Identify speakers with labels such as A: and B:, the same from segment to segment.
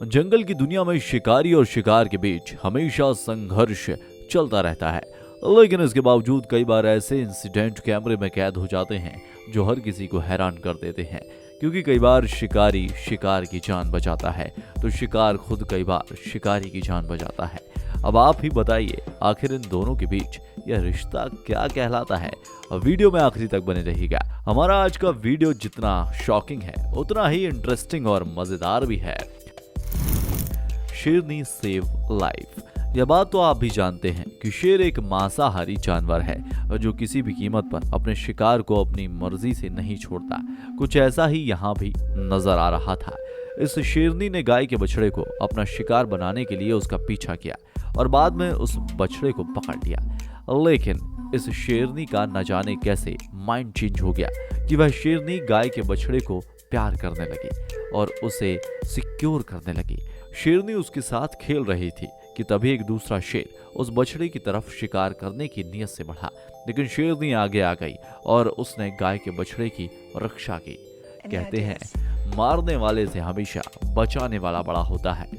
A: जंगल की दुनिया में शिकारी और शिकार के बीच हमेशा संघर्ष चलता रहता है। लेकिन इसके बावजूद कई बार ऐसे इंसिडेंट कैमरे में कैद हो जाते हैं जो हर किसी को हैरान कर देते हैं। क्योंकि कई बार शिकारी शिकार की जान बचाता है तो शिकार खुद कई बार शिकारी की जान बचाता है। अब आप ही बताइए, आखिर इन दोनों के बीच यह रिश्ता क्या कहलाता है? वीडियो में आखिरी तक बने रहिएगा। हमारा आज का वीडियो जितना शॉकिंग है उतना ही इंटरेस्टिंग और मजेदार भी है। शेरनी सेव लाइफ। यह बात तो आप भी जानते हैं कि शेर एक मांसाहारी जानवर है और जो किसी भी कीमत पर अपने शिकार को अपनी मर्जी से नहीं छोड़ता। कुछ ऐसा ही यहाँ भी नजर आ रहा था। इस शेरनी ने गाय के बछड़े को अपना शिकार बनाने के लिए उसका पीछा किया और बाद में उस बछड़े को पकड़ लिया। लेकिन इस शेरनी का न जाने कैसे माइंड चेंज हो गया कि वह शेरनी गाय के बछड़े को प्यार करने लगी और उसे सिक्योर करने लगी। शेरनी उसके साथ खेल रही थी कि तभी एक दूसरा शेर उस बछड़े की तरफ शिकार करने की नीयत से बढ़ा, लेकिन शेरनी आगे आ गई और उसने गाय के बछड़े की रक्षा की। कहते हैं मारने वाले से हमेशा बचाने वाला बड़ा होता है।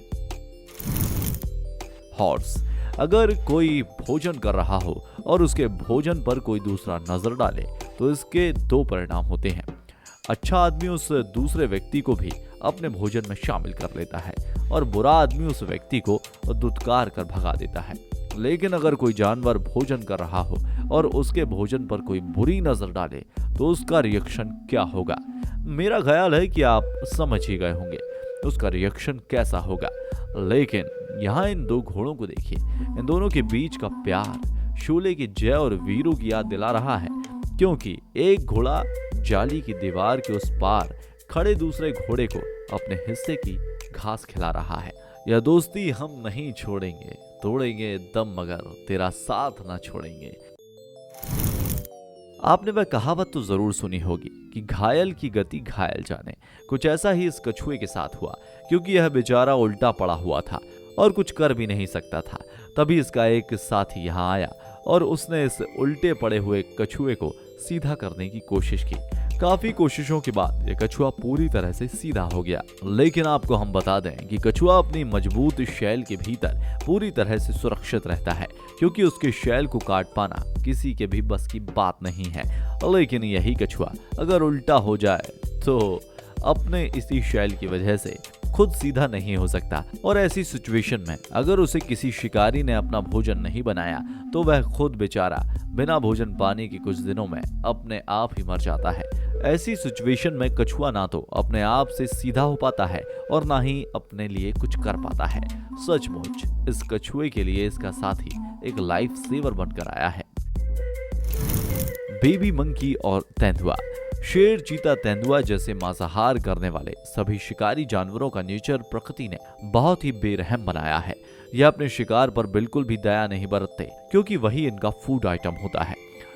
A: हॉर्स। अगर कोई भोजन कर रहा हो और उसके भोजन पर कोई दूसरा नजर डाले तो इसके दो परिणाम होते हैं। अच्छा आदमी उस दूसरे व्यक्ति को भी अपने भोजन में शामिल कर लेता है और बुरा आदमी उस व्यक्ति को दुत्कार कर भगा देता है। लेकिन अगर कोई जानवर भोजन कर रहा हो और उसके भोजन पर कोई बुरी नजर डाले तो उसका रिएक्शन क्या होगा? मेरा ख्याल है कि आप समझ ही गए होंगे उसका रिएक्शन कैसा होगा। लेकिन यहाँ इन दो घोड़ों को देखिए, इन दोनों के बीच का प्यार शोले की जय और वीरों की याद दिला रहा है। क्योंकि एक घोड़ा जाली की दीवार के उस पार खड़े दूसरे घोड़े को अपने हिस्से की घास खिला रहा है। यह दोस्ती हम नहीं छोड़ेंगे, तोड़ेंगे दम मगर तेरा साथ ना छोड़ेंगे। आपने वह कहावत तो जरूर सुनी होगी कि घायल की गति घायल जाने। कुछ ऐसा ही इस कछुए के साथ हुआ, क्योंकि यह बेचारा उल्टा पड़ा हुआ था और कुछ कर भी नहीं सकता था। तभी इसका एक साथी यहाँ आया और उसने इस उल्टे पड़े हुए कछुए को सीधा करने की कोशिश की। काफी कोशिशों के बाद यह कछुआ पूरी तरह से सीधा हो गया। लेकिन आपको हम बता दें कि कछुआ अपनी मजबूत शैल के भीतर पूरी तरह से सुरक्षित रहता है, क्योंकि उसके शैल को काट पाना किसी के भी बस की बात नहीं है। लेकिन यही कछुआ अगर उल्टा हो जाए तो अपने इसी शैल की वजह से खुद सीधा नहीं हो सकता और ऐसी सिचुएशन में अगर उसे किसी शिकारी ने अपना भोजन नहीं बनाया तो वह खुद बेचारा बिना भोजन पाने के कुछ दिनों में अपने आप ही मर जाता है। ऐसी सिचुएशन में कछुआ ना तो अपने आप से सीधा हो पाता है और ना ही अपने लिए कुछ कर पाता है। सचमुच इस कछुए के लिए इसका साथी एक लाइफ सेवर बनकर आया है। बेबी मंकी और तेंदुआ। शेर, चीता, तेंदुआ जैसे मांसाहार करने वाले सभी शिकारी जानवरों का नेचर प्रकृति ने बहुत ही बेरहम बनाया है। यह अपने शिकार पर बिल्कुल भी दया नहीं बरतते, क्योंकि वही इनका फूड आइटम होता है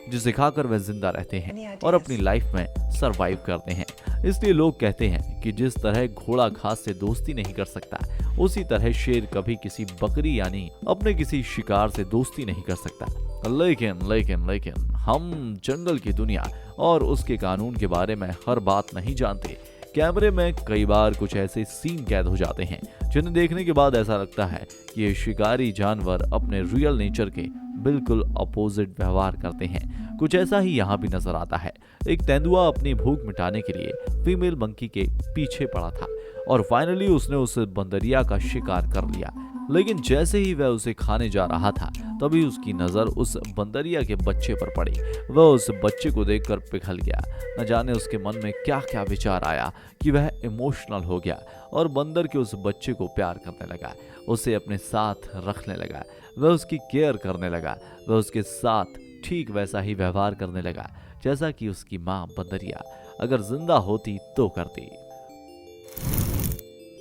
A: जिसे खाकर वह जिंदा रहते हैं और अपनी लाइफ में सरवाइव करते हैं। इसलिए लोग कहते हैं कि जिस तरह घोड़ा घास से दोस्ती नहीं कर सकता, उसी तरह शेर कभी किसी बकरी यानी अपने किसी शिकार से दोस्ती नहीं कर सकता। लेकिन हम जंगल की दुनिया और उसके कानून के बारे में हर बात नहीं जानते। कैमरे में कई बार कुछ ऐसे सीन कैद हो जाते हैं जिन्हें देखने के बाद ऐसा लगता है कि ये शिकारी जानवर अपने रियल नेचर के बिल्कुल अपोजिट व्यवहार करते हैं। कुछ ऐसा ही यहाँ भी नजर आता है। एक तेंदुआ अपनी भूख मिटाने के लिए फीमेल मंकी के पीछे पड़ा था और फाइनली उसने उस बंदरिया का शिकार कर लिया। लेकिन जैसे ही वह उसे खाने जा रहा था तभी उसकी नजर उस बंदरिया के बच्चे पर पड़ी। वह उस बच्चे को देखकर पिघल गया। न जाने उसके मन में क्या क्या विचार आया कि वह इमोशनल हो गया और बंदर के उस बच्चे को प्यार करने लगा, उसे अपने साथ रखने लगा, वह उसकी केयर करने लगा, वह उसके साथ ठीक वैसा ही व्यवहार करने लगा जैसा कि उसकी माँ बंदरिया अगर जिंदा होती तो करती।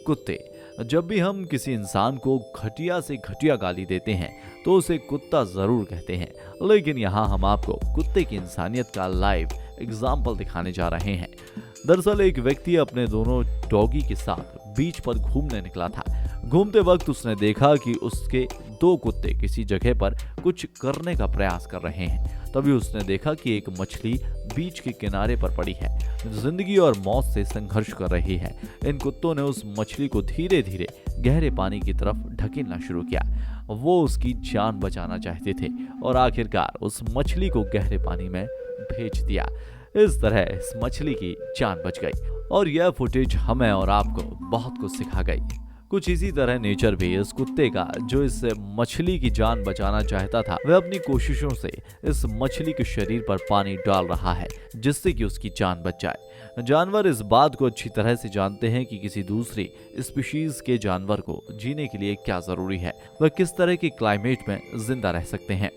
A: कुत्ते। जब भी हम किसी इंसान को घटिया से घटिया गाली देते हैं तो उसे कुत्ता जरूर कहते हैं, लेकिन यहाँ हम आपको कुत्ते की इंसानियत का लाइव एग्जाम्पल दिखाने जा रहे हैं। दरअसल एक व्यक्ति अपने दोनों डॉगी के साथ बीच पर घूमने निकला था। घूमते वक्त उसने देखा कि उसके दो कुत्ते किसी जगह पर कुछ करने का प्रयास कर रहे हैं। तभी उसने देखा कि एक मछली बीच के किनारे पर पड़ी है, जिंदगी और मौत से संघर्ष कर रही है। इन कुत्तों ने उस मछली को धीरे धीरे गहरे पानी की तरफ ढकेलना शुरू किया। वो उसकी जान बचाना चाहते थे और आखिरकार उस मछली को गहरे पानी में भेज दिया। इस तरह इस मछली की जान बच गई और यह फुटेज हमें और आपको बहुत कुछ सिखा गई। कुछ इसी तरह नेचर भी इस कुत्ते का जो इस मछली की जान बचाना चाहता था, वह अपनी कोशिशों से इस मछली के शरीर पर पानी डाल रहा है जिससे कि उसकी जान बच जाए। जानवर इस बात को अच्छी तरह से जानते हैं कि किसी दूसरी स्पीशीज के जानवर को जीने के लिए क्या जरूरी है, वह किस तरह के क्लाइमेट में जिंदा रह सकते हैं।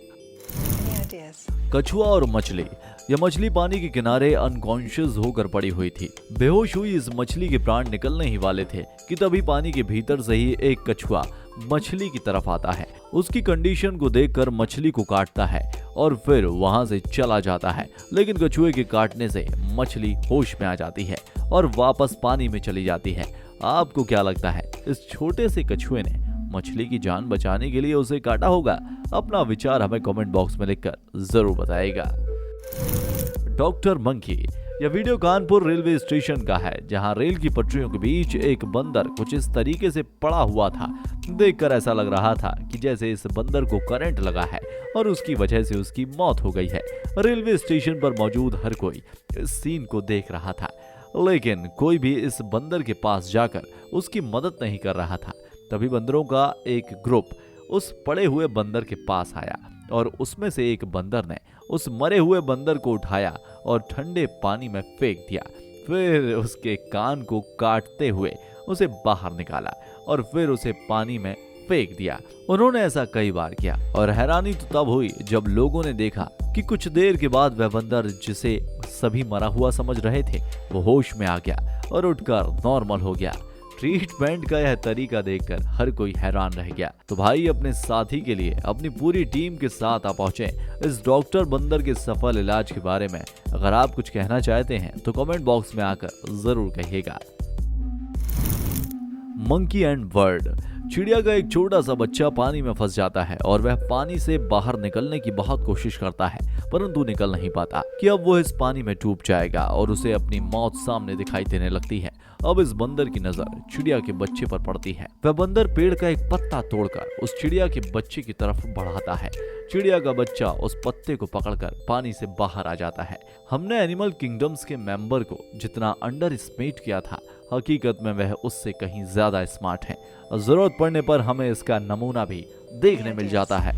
A: कछुआ और मछली। यह मछली पानी के किनारे अनकॉन्शियस होकर पड़ी हुई थी। बेहोश हुई इस मछली के प्राण निकलने ही वाले थे कि तभी पानी के भीतर से ही एक कछुआ मछली की तरफ आता है। उसकी कंडीशन को देखकर मछली को काटता है और फिर वहां से चला जाता है, लेकिन कछुए के काटने से मछली होश में आ जाती है और वापस पानी में चली जाती है। आपको क्या लगता है, इस छोटे से कछुए ने मछली की जान बचाने के लिए उसे काटा होगा? अपना विचार हमें कमेंट बॉक्स में लिखकर जरूर बताइएगा। Doctor monkey. यह वीडियो कानपुर रेलवे स्टेशन का है, जहां रेल की पटरियों के बीच एक बंदर कुछ इस तरीके से पड़ा हुआ था। देखकर ऐसा लग रहा था कि जैसे इस बंदर को करंट लगा है और उसकी वजह से उसकी मौत हो गई है। रेलवे स्टेशन पर मौजूद हर कोई इस सीन को देख रहा था, लेकिन कोई भी इस बंदर के पास जाकर उसकी मदद नहीं कर रहा था। तभी बंदरों का एक ग्रुप उस पड़े हुए बंदर के पास आया और उसमें से एक बंदर ने उस मरे हुए बंदर को उठाया और ठंडे पानी में फेंक दिया। फिर उसके कान को काटते हुए उसे बाहर निकाला और फिर उसे पानी में फेंक दिया। उन्होंने ऐसा कई बार किया और हैरानी तो तब हुई जब लोगों ने देखा कि कुछ देर के बाद वह बंदर, जिसे सभी मरा हुआ समझ रहे थे, वो होश में आ गया और उठकर नॉर्मल हो गया। ट्रीटमेंट का यह तरीका देखकर हर कोई हैरान रह गया। तो भाई, अपने साथी के लिए अपनी पूरी टीम के साथ आप पहुंचे इस डॉक्टर बंदर के सफल इलाज के बारे में। अगर आप कुछ कहना चाहते हैं तो कमेंट बॉक्स में आकर जरूर कहिएगा। Monkey and bird. चिड़िया का एक छोटा सा बच्चा पानी में फंस जाता है और वह पानी से बाहर निकलने की बहुत कोशिश करता है, परंतु निकल नहीं पाता कि अब वो इस पानी में डूब जाएगा और उसे अपनी मौत सामने दिखाई देने लगती है। अब इस बंदर की नजर चिड़िया के बच्चे पर पड़ती है। वह बंदर पेड़ का एक पत्ता तोड़कर उस चिड़िया के बच्चे की तरफ बढ़ाता है। चिड़िया का बच्चा उस पत्ते को पकड़कर पानी से बाहर आ जाता है। हमने एनिमल किंगडम्स के मेंबर को जितना अंडर एस्टिमेट किया था, हकीकत में वह उससे कहीं ज्यादा स्मार्ट है। जरूरत पड़ने पर हमें इसका नमूना भी देखने मिल जाता है।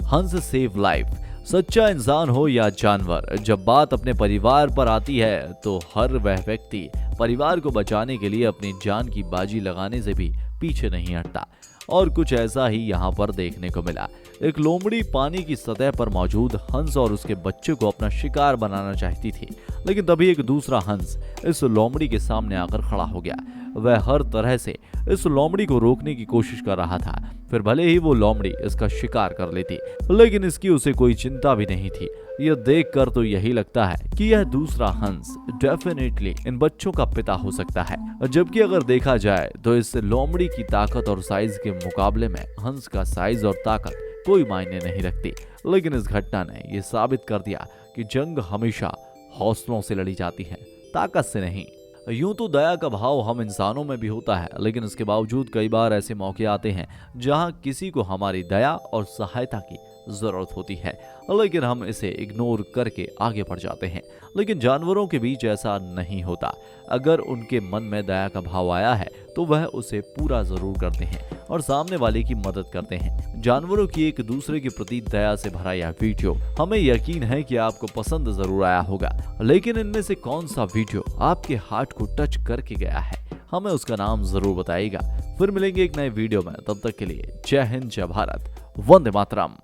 A: हंस सेव लाइफ। सच्चा इंसान हो या जानवर, जब बात अपने परिवार पर आती है तो हर वह व्यक्ति परिवार को बचाने के लिए अपनी जान की बाजी लगाने से भी पीछे नहीं हटता। और कुछ ऐसा ही यहाँ पर देखने को मिला। एक लोमड़ी पानी की सतह पर मौजूद हंस और उसके बच्चे को अपना शिकार बनाना चाहती थी, लेकिन तभी एक दूसरा हंस इस लोमड़ी के सामने आकर खड़ा हो गया। वह हर तरह से इस लोमड़ी को रोकने की कोशिश कर रहा था। फिर भले ही वो लोमड़ी इसका शिकार कर लेती, लेकिन इसकी उसे कोई चिंता भी नहीं थी। यह देखकर तो यही लगता है कि यह दूसरा हंस डेफिनेटली इन बच्चों का पिता हो सकता है, जबकि अगर देखा जाए तो इस लोमड़ी की ताकत और साइज के मुकाबले में हंस का साइज और ताकत कोई मायने नहीं रखती। लेकिन इस घटना ने यह साबित कर दिया कि जंग हमेशा हौसलों से लड़ी जाती है, ताकत से नहीं। यूं तो दया का भाव हम इंसानों में भी होता है, लेकिन इसके बावजूद कई बार ऐसे मौके आते हैं जहां किसी को हमारी दया और सहायता की जरूरत होती है, लेकिन हम इसे इग्नोर करके आगे बढ़ जाते हैं। लेकिन जानवरों के बीच ऐसा नहीं होता। अगर उनके मन में दया का भाव आया है तो वह उसे पूरा जरूर करते हैं और सामने वाले की मदद करते हैं। जानवरों की एक दूसरे के प्रति दया से भरा यह वीडियो हमें यकीन है कि आपको पसंद जरूर आया होगा, लेकिन इनमें से कौन सा वीडियो आपके हार्ट को टच करके गया है, हमें उसका नाम जरूर बताइएगा। फिर मिलेंगे एक नए वीडियो में, तब तक के लिए जय हिंद, जय भारत, वंदे मातरम।